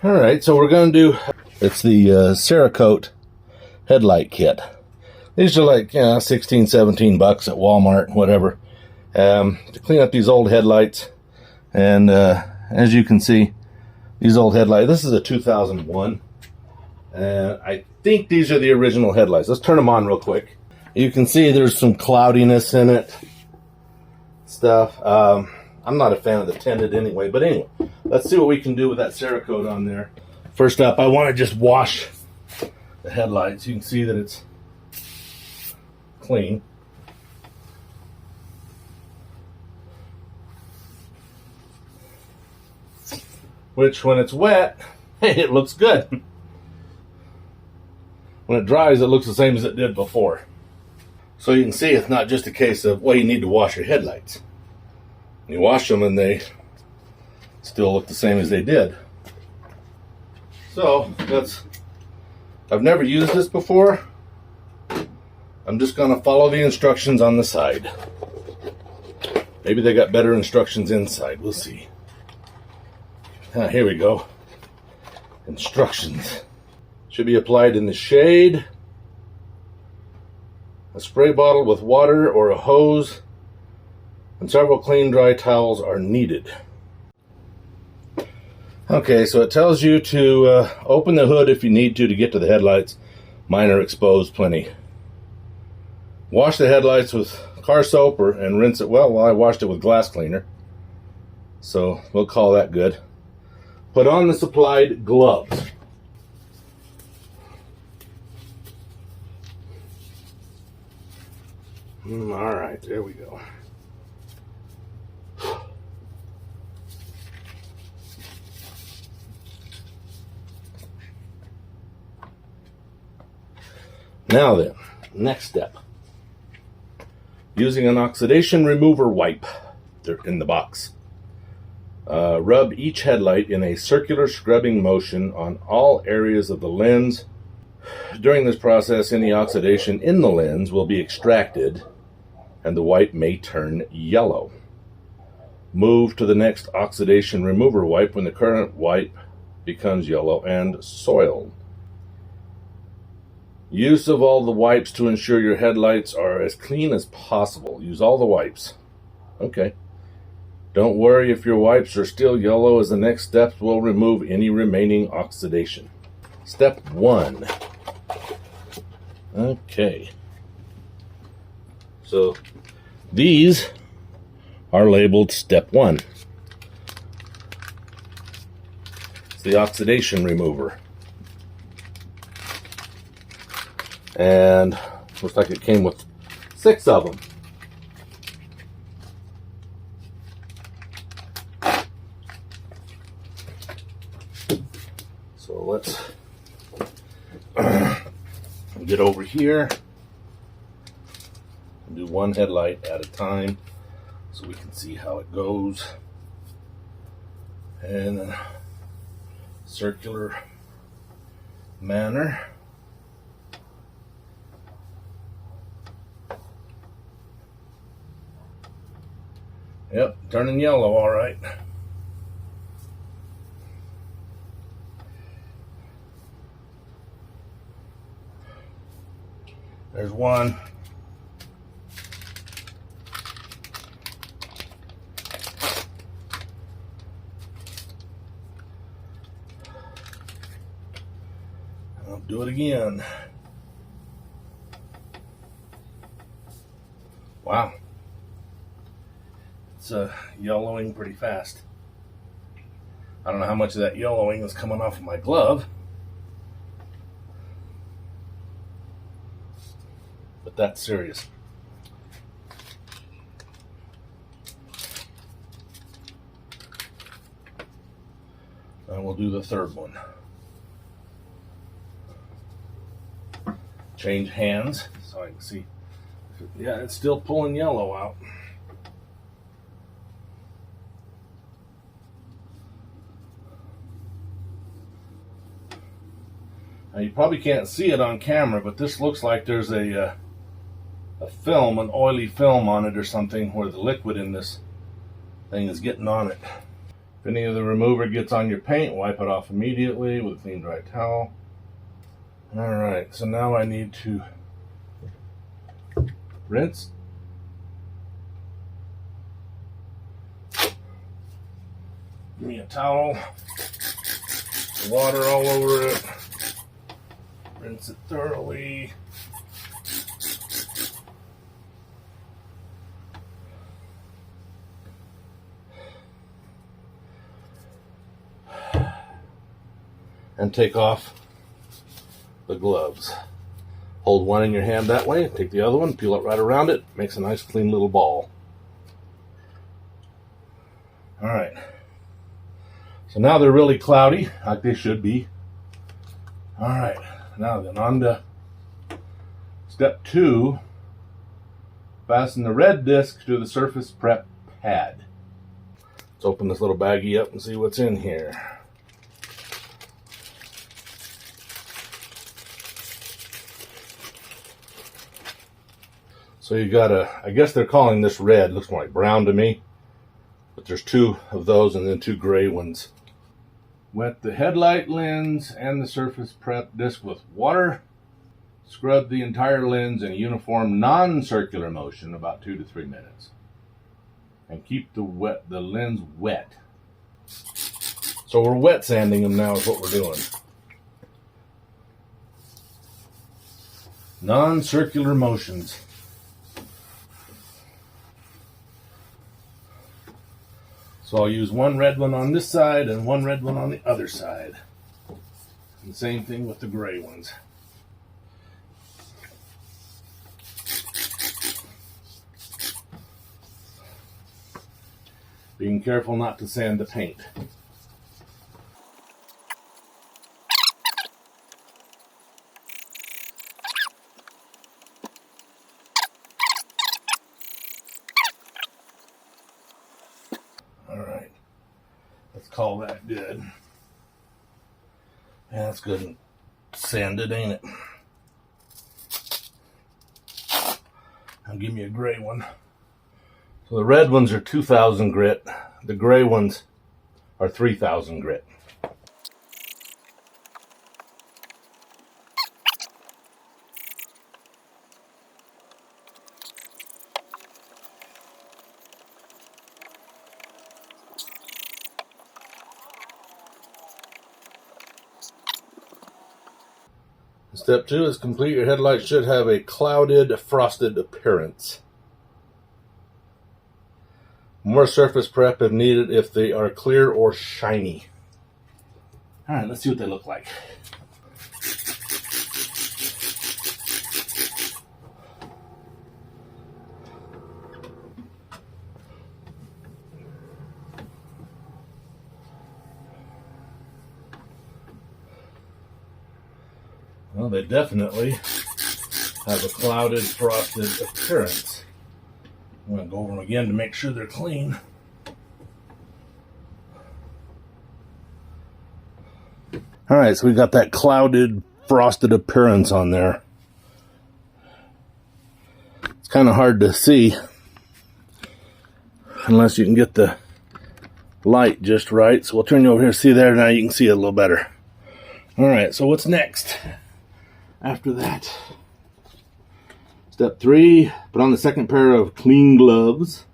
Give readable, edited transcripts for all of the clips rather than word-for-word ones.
Alright, so we're going to do, it's the CERAKOTE Headlight Kit. These are like, 16, 17 bucks at Walmart, whatever, to clean up these old headlights. And as you can see, these old headlights, this is a 2001. And I think these are the original headlights. Let's turn them on real quick. You can see there's some cloudiness in it, stuff. I'm not a fan of the tinted anyway, but anyway, let's see what we can do with that CERAKOTE on there. First up, I want to just wash the headlights. You can see that it's clean. Which, when it's wet, hey, it looks good. When it dries, it looks the same as it did before. So you can see it's not just a case of, well, you need to wash your headlights. You wash them and they still look the same as they did. So I've never used this before. I'm just going to follow the instructions on the side. Maybe they got better instructions inside. We'll see. Here we go. Instructions. Should be applied in the shade. A spray bottle with water or a hose and several clean dry towels are needed. Okay, so it tells you to open the hood if you need to get to the headlights. Mine are exposed plenty. Wash the headlights with car soap and rinse it well. I washed it with glass cleaner, so we'll call that good. Put on the supplied gloves. All right, there we go. Now then, next step. Using an oxidation remover wipe, they're in the box. Rub each headlight in a circular scrubbing motion on all areas of the lens. During this process, any oxidation in the lens will be extracted and the wipe may turn yellow. Move to the next oxidation remover wipe when the current wipe becomes yellow and soiled. Use of all the wipes to ensure your headlights are as clean as possible. Use all the wipes. Okay. Don't worry if your wipes are still yellow, as the next steps will remove any remaining oxidation. Step 1. Okay. So these are labeled Step 1. It's the oxidation remover. And looks like it came with 6 of them. So let's get over here and do one headlight at a time so we can see how it goes. In a circular manner. Yep, turning yellow, all right. There's one. I'll do it again. Wow. It's yellowing pretty fast. I don't know how much of that yellowing is coming off of my glove, but that's serious. And we'll do the third one. Change hands so I can see. Yeah, it's still pulling yellow out. Now you probably can't see it on camera, but this looks like there's a film, an oily film on it or something, where the liquid in this thing is getting on it. If any of the remover gets on your paint, wipe it off immediately with a clean dry towel. Alright, so now I need to rinse. Give me a towel, water all over it, rinse it thoroughly. And take off the gloves. Hold one in your hand that way, take the other one, peel it right around it, makes a nice clean little ball. Alright. So now they're really cloudy, like they should be. Alright, now then on to step 2. Fasten the red disc to the surface prep pad. Let's open this little baggie up and see what's in here. So you got I guess they're calling this red, looks more like brown to me. But there's 2 of those and then 2 gray ones. Wet the headlight lens and the surface prep disc with water. Scrub the entire lens in a uniform non-circular motion about 2 to 3 minutes. And keep the lens wet. So we're wet sanding them now is what we're doing. Non-circular motions. So I'll use one red one on this side and one red one on the other side. And same thing with the gray ones. Being careful not to sand the paint. Alright, let's call that good. Yeah, that's good and sanded, ain't it? Now give me a gray one. So the red ones are 2,000 grit. The gray ones are 3,000 grit. Step 2 is complete. Your headlights should have a clouded, frosted appearance. More surface prep if needed if they are clear or shiny. Alright, let's see what they look like. Well, they definitely have a clouded, frosted appearance. I'm going to go over them again to make sure they're clean. Alright, so we got that clouded, frosted appearance on there. It's kind of hard to see unless you can get the light just right. So we'll turn you over here, see there, now you can see it a little better. Alright, so what's next? After that, step 3, put on the second pair of clean gloves.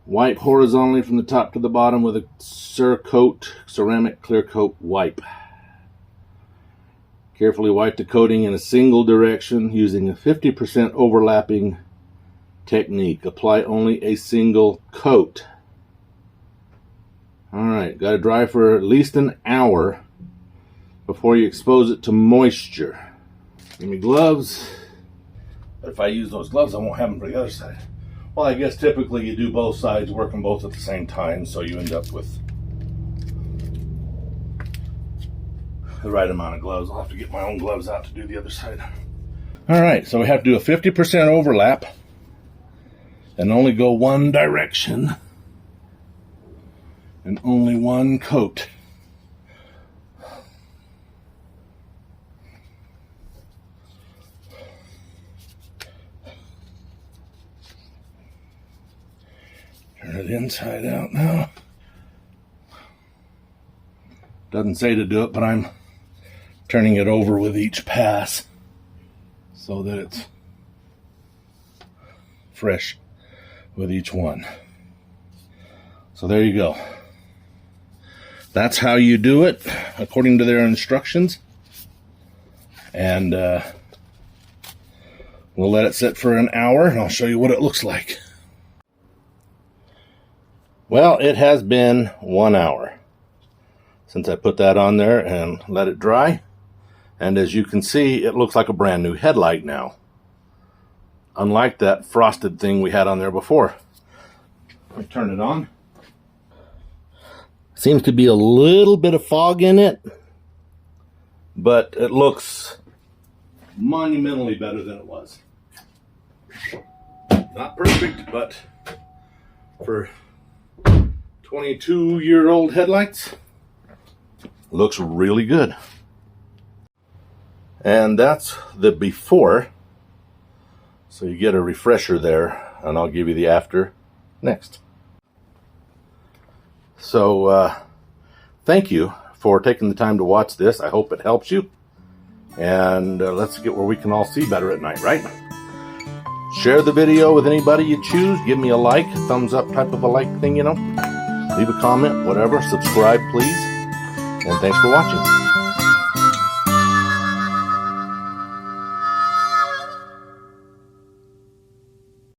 Wipe horizontally from the top to the bottom with a CERAKOTE ceramic clear coat wipe. Carefully wipe the coating in a single direction using a 50% overlapping technique. Apply only a single coat. Alright, got to dry for at least an hour before you expose it to moisture. Give me gloves. But if I use those gloves, I won't have them for the other side. Well, I guess typically you do both sides, work them both at the same time, so you end up with the right amount of gloves. I'll have to get my own gloves out to do the other side. Alright, so we have to do a 50% overlap and only go one direction and only one coat. Turn it inside out now. Doesn't say to do it, but I'm turning it over with each pass so that it's fresh with each one. So there you go. That's how you do it according to their instructions. And we'll let it sit for an hour and I'll show you what it looks like. Well, it has been 1 hour since I put that on there and let it dry. And as you can see, it looks like a brand new headlight now. Unlike that frosted thing we had on there before. Let me turn it on. Seems to be a little bit of fog in it, but it looks monumentally better than it was. Not perfect, but for 22-year-old headlights, looks really good. And that's the before, so you get a refresher there, and I'll give you the after next. So thank you for taking the time to watch this. I hope it helps you, and let's get where we can all see better at night, right? Share the video with anybody you choose. Give me a like, thumbs up type of a like thing, you know. Leave a comment, whatever. Subscribe, please. And thanks for watching.